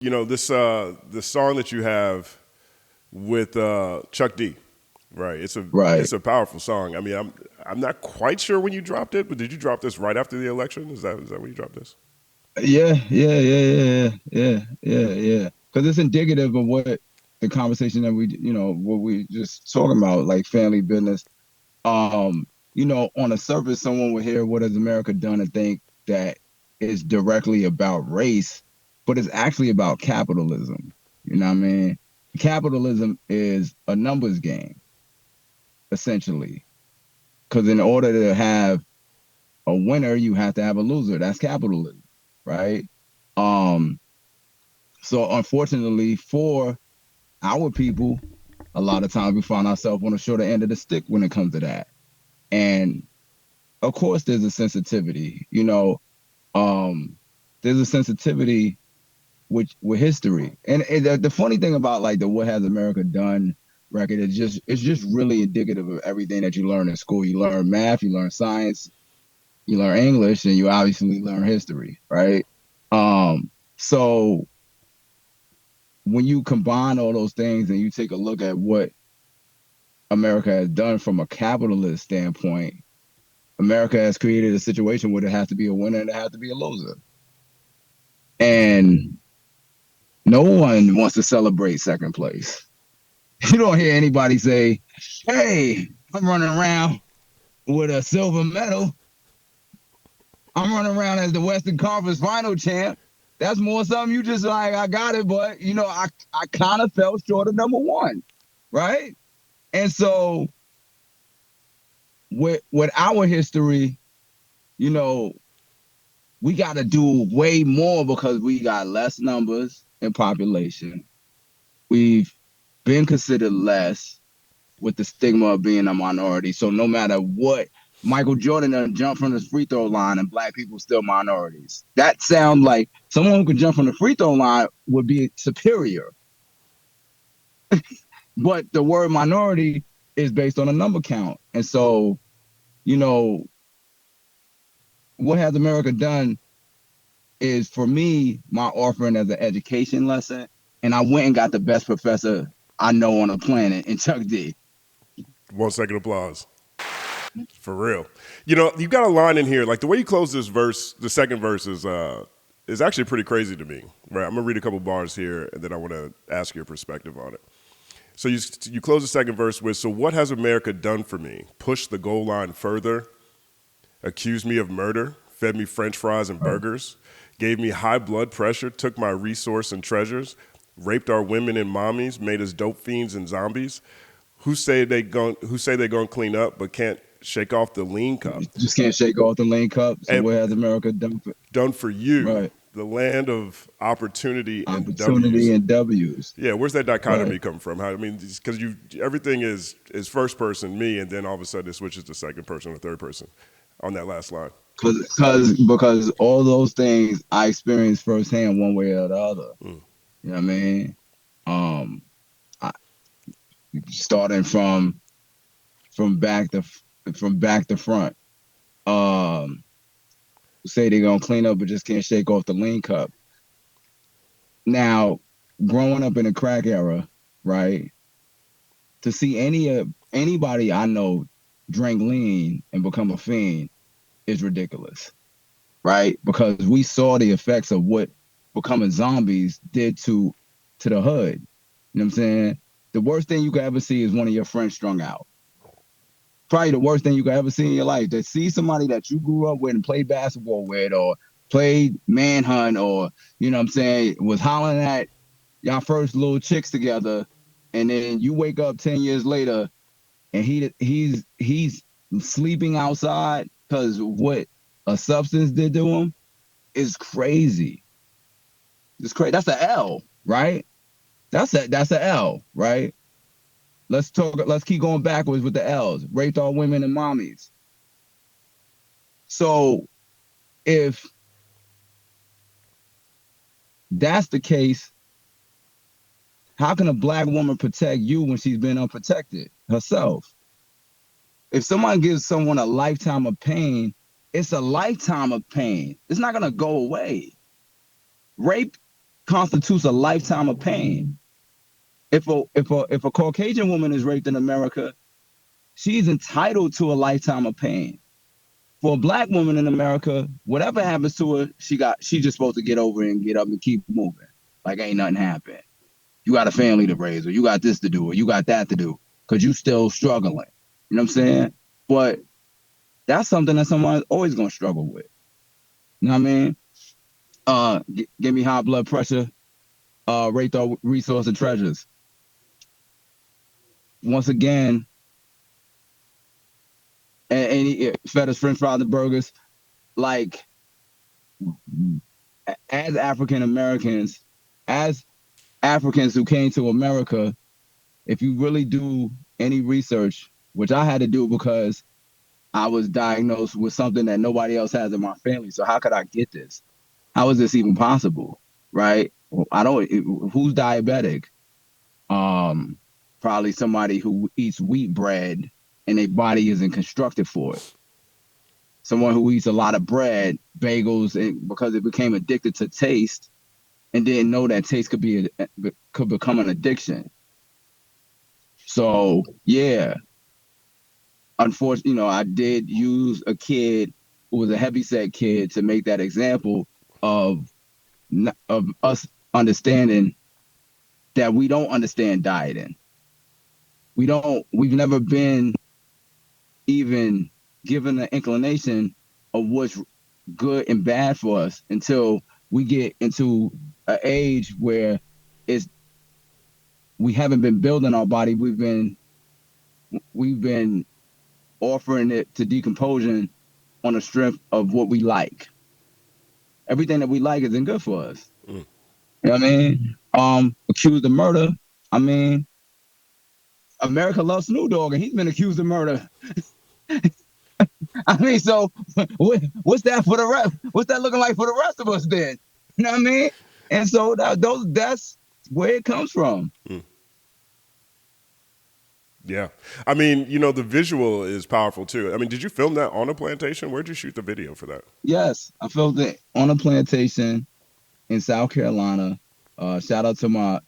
this song that you have with Chuck D, right? Right. It's a powerful song. I mean, I'm not quite sure when you dropped it, but did you drop this right after the election? Is that when you dropped this? Yeah. Because it's indicative of what the conversation that what we just talking about, like family business. Um, on the surface, someone would hear "What has America done?" and think that it's directly about race, but it's actually about capitalism. You know what I mean? Capitalism is a numbers game, essentially. Because in order to have a winner, you have to have a loser. That's capitalism, right? Um, so unfortunately for our people, a lot of times we find ourselves on the shorter end of the stick when it comes to that. And of course, there's a sensitivity. Um, there's a sensitivity with history. And the funny thing about like the "What Has America Done" record is it's just really indicative of everything that you learn in school. You learn math, you learn science, you learn English, and you obviously learn history, right? So when you combine all those things and you take a look at what America has done from a capitalist standpoint, America has created a situation where there has to be a winner and there has to be a loser. And no one wants to celebrate second place. You don't hear anybody say, "Hey, I'm running around with a silver medal. I'm running around as the Western Conference final champ." That's more something you just like, I got it, but I kind of fell short of number one, right? And so with our history, you know, we got to do way more because we got less numbers in population. We've been considered less with the stigma of being a minority. So no matter what, Michael Jordan done jump from the free throw line and black people still minorities. That sounds like someone who could jump from the free throw line would be superior. But the word minority is based on a number count. And so, you know, what has America done is for me, my offering as an education lesson. And I went and got the best professor I know on the planet in Chuck D. 1 second applause. For real. You got a line in here, like the way you close this verse, the second verse is actually pretty crazy to me. Right. I'm gonna read a couple bars here and then I wanna ask your perspective on it. So you close the second verse with, "So what has America done for me? Pushed the goal line further, accused me of murder, fed me French fries and burgers, gave me high blood pressure, took my resource and treasures, raped our women and mommies, made us dope fiends and zombies. Who say they gonna clean up but can't shake off the lean cup? Just can't shake off the lane cup. So And what has America done for done for you, right? the land of opportunity and Opportunity W's." and W's. Yeah, where's that Right. dichotomy come from? How, I mean, because you everything is first person me, and then all of a sudden it switches to second person or third person on that last line. Because all those things I experienced firsthand one way or the other. Mm. You know what I mean? Um I, Starting from back to from back to front. Um Say they're gonna clean up but just can't shake off the lean cup. Now, growing up in the crack era, right? To see anybody I know drink lean and become a fiend is ridiculous, right? Because we saw the effects of what becoming zombies did to the hood. You know what I'm saying? The worst thing you could ever see is one of your friends strung out. Probably the worst thing you could ever see in your life. To see somebody that you grew up with and played basketball with or played manhunt or, you know what I'm saying, was hollering at y'all first little chicks together, and then you wake up 10 years later and he's sleeping outside because what a substance did to him is crazy. It's crazy. That's a L, right? That's a L, right? Let's keep going backwards with the L's. Raped all women and mommies. So if that's the case, how can a black woman protect you when she's been unprotected herself? If someone gives someone a lifetime of pain, it's a lifetime of pain. It's not gonna go away. Rape constitutes a lifetime of pain. If a Caucasian woman is raped in America, she's entitled to a lifetime of pain. For a black woman in America, whatever happens to her, she's just supposed to get over it and get up and keep moving. Like ain't nothing happened. You got a family to raise, or you got this to do, or you got that to do, because you still struggling. You know what I'm saying? But that's something that someone's always gonna struggle with. You know what I mean? Give me high blood pressure, rate our resource and treasures. Once again, and he fed us French fries and burgers. Like as African Americans, as Africans who came to America, if you really do any research, which I had to do because I was diagnosed with something that nobody else has in my family. So how could I get this? How is this even possible? Right? I don't. Who's diabetic? Um, Probably somebody who eats wheat bread and their body isn't constructed for it. Someone who eats a lot of bread, bagels, and because it became addicted to taste and didn't know that taste could become an addiction. So yeah, unfortunately, I did use a kid who was a heavyset kid to make that example of of us understanding that we don't understand dieting. We've never been even given an inclination of what's good and bad for us until we get into an age where it's we haven't been building our body. We've been offering it to decomposition on the strength of what we like. Everything that we like isn't good for us. Mm. You know what I mean? Accused of murder. I mean, America loves Snoop Dogg, and he's been accused of murder. I mean, so what's that for the rest? What's that looking like for the rest of us then? You know what I mean? And so that's where it comes from. Mm. Yeah. I mean, the visual is powerful too. I mean, did you film that on a plantation? Where'd you shoot the video for that? Yes, I filmed it on a plantation in South Carolina. Shout out to my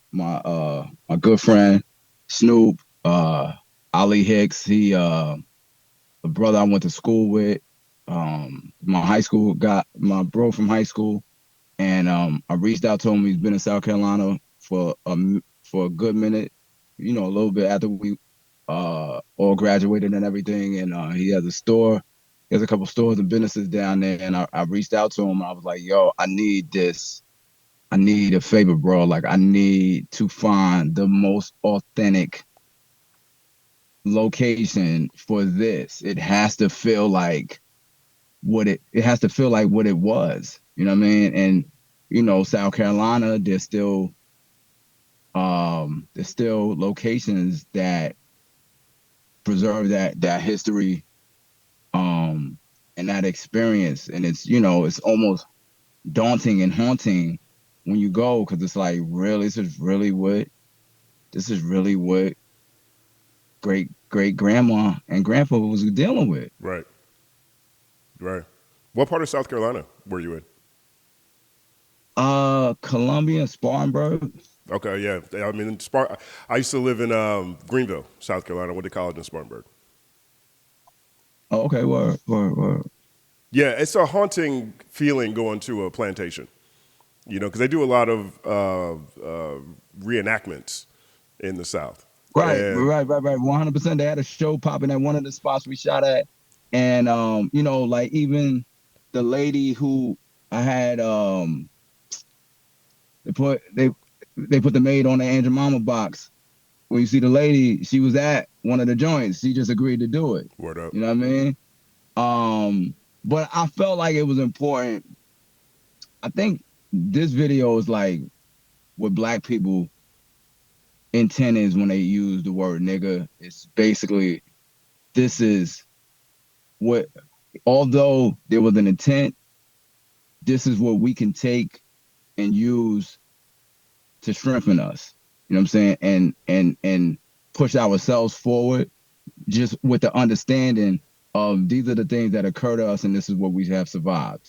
good friend Snoop, Ali Hicks. He a brother I went to school with. My high school got my bro from high school, and I reached out to him. He's been in South Carolina for a good minute, a little bit after we all graduated and everything. And he has a store. He has a couple stores and businesses down there. And I reached out to him. I was like, "Yo, I need this. I need a favor, bro. Like, I need to find the most authentic location for this. It has to feel like it has to feel like what it was. You know what I mean? And South Carolina, there's still locations that preserve that history and that experience. And it's almost daunting and haunting when you go, because it's like, really, this is really what great great grandma and grandpa was dealing with. Right. Right. What part of South Carolina were you in? Columbia, Spartanburg. Okay, yeah. I mean, I used to live in Greenville, South Carolina. Went to college in Spartanburg. Oh, okay, word. Yeah, it's a haunting feeling going to a plantation, because they do a lot of reenactments in the South. Right, And right, right, right. 100%. They had a show popping at one of the spots we shot at, and like even the lady who I had, they put they they put the maid on the Aunt Jemima box. When you see the lady, she was at one of the joints. She just agreed to do it. word up. You know what I mean? But I felt like it was important. I think this video is like what black people intent is when they use the word nigga. It's basically, this is what, although there was an intent, this is what we can take and use to strengthen us. You know what I'm saying? And push ourselves forward, just with the understanding of these are the things that occur to us and this is what we have survived.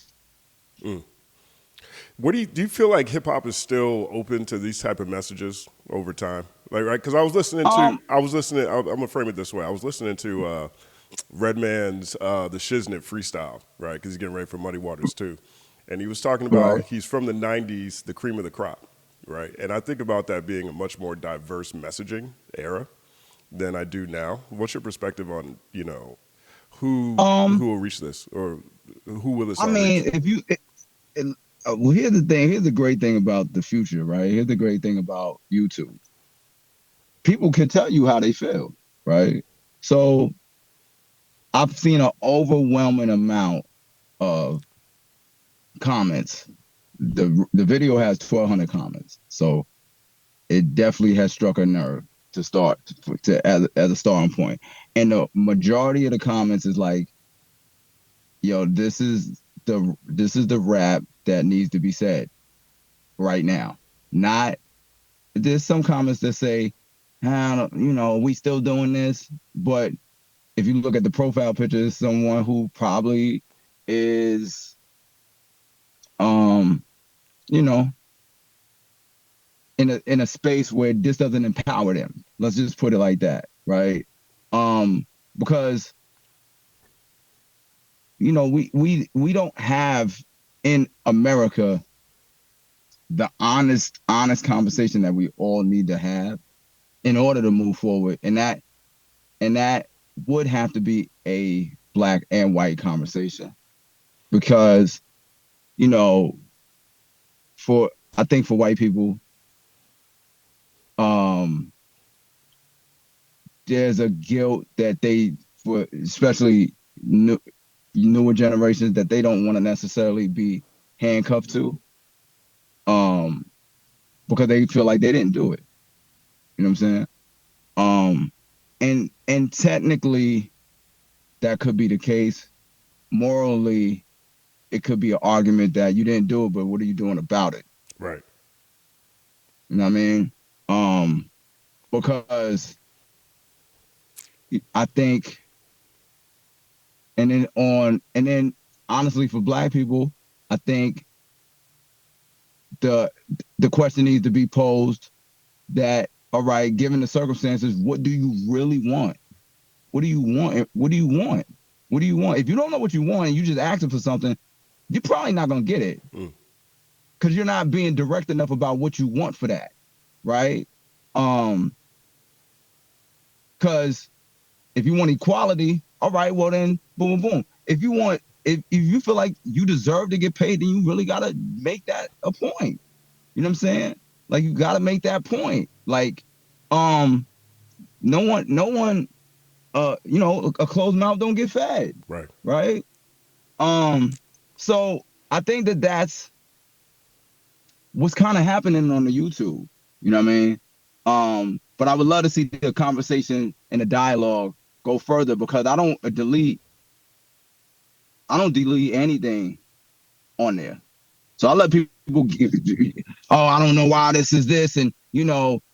Mm. What do you feel like hip hop is still open to these type of messages over time? Like, right? Because I was listening. I'm gonna frame it this way. I was listening to Redman's the Shiznit freestyle, right? Because he's getting ready for Muddy Waters too, and he was talking Right. about he's from the '90s, the cream of the crop, right? And I think about that being a much more diverse messaging era than I do now. What's your perspective on who will reach this or who will this I song reach? mean, if you, it, well, here's the thing. Here's the great thing about the future, right? Here's the great thing about YouTube. People can tell you how they feel, right? So I've seen an overwhelming amount of comments. The video has 1,200 comments, so it definitely has struck a nerve to start as a starting point. And the majority of the comments is like, "Yo, this is the rap that needs to be said right now." Not there's some comments that say, we still doing this, but if you look at the profile picture, it's someone who probably is, um, you know, in a space where this doesn't empower them. Let's just put it like that, right? Because we don't have in America the honest conversation that we all need to have in order to move forward, and that would have to be a black and white conversation because you know for I think for white people, um there's a guilt that for especially newer generations, that they don't want to necessarily be handcuffed to, um because they feel like they didn't do it. You know what I'm saying? um and technically that could be the case. Morally, it could be an argument that you didn't do it, but what are you doing about it? Right. You know what I mean? Because I think, and then honestly, for black people, I think the the question needs to be posed that, all right, given the circumstances, what do you really want? What do you want? What do you want? What do you want? If you don't know what you want and you just asking for something, you're probably not gonna get it Mm. because you're not being direct enough about what you want for that, right? Um, because if you want equality, all right, well then, boom, boom, boom. If you feel like you deserve to get paid, then you really gotta make that a point. You know what I'm saying? Like you gotta make that point. Like, um, no one, a closed mouth don't get fed, Right. right? Um, so I think that's what's kind of happening on the YouTube. You know what I mean? But I would love to see the conversation and the dialogue go further because I don't delete anything on there. So I let people I don't know why this is this, and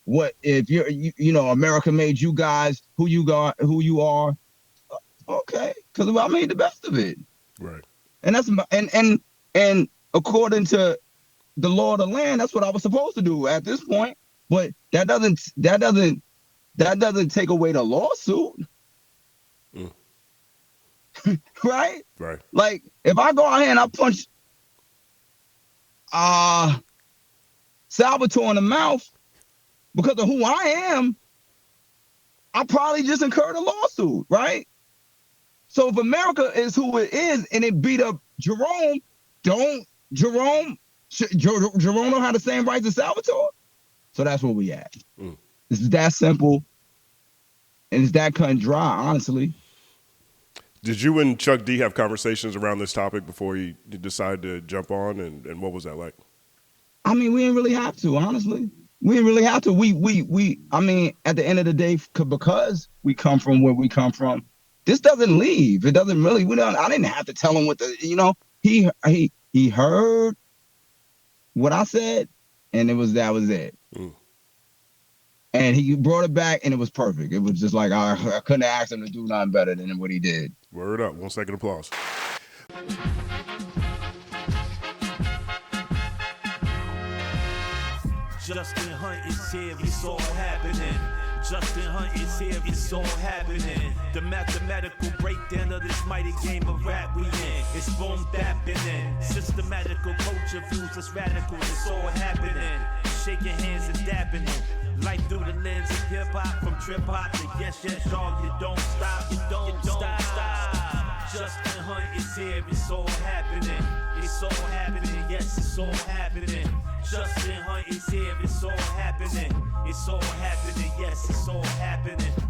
what if America made you guys who you are. Okay, because I made the best of it, Right. and that's and according to the law of the land, that's what I was supposed to do at this point. But that doesn't take away the lawsuit, Mm. right? Right. Like if I go out here and I punch uh Salvatore in the mouth because of who I am, I probably just incurred a lawsuit, right? So if America is who it is and it beat up Jerome, don't Jerome Jerome don't have the same rights as Salvatore? So that's where we at. Mm. It's that simple and it's that cut and dry, honestly. Did you and Chuck D have conversations around this topic before you decided to jump on, and what was that like? I mean, we didn't really have to, honestly. We didn't really have to. I mean, at the end of the day, because we come from where we come from, this doesn't leave. It doesn't really. I didn't have to tell him he heard what I said, and that was it. Mm. And he brought it back, and it was perfect. It was just like I couldn't ask him to do nothing better than what he did. Word up. 1 second applause. Justin Hunt is here, it's all happening. Justin Hunt is here, it's all happening. The mathematical breakdown of this mighty game of rap we in. It's boom bapping in. Systematical culture views us radical, it's all happening. Shaking hands and dapping it. Life through the lens of hip hop, from trip hop to yes, yes, y'all. You don't stop, you don't stop. Justin Hunt is here, it's all happening. It's all happening, yes, it's all happening. Justin Hunt is here, it's all happening. It's all happening, yes, it's all happening.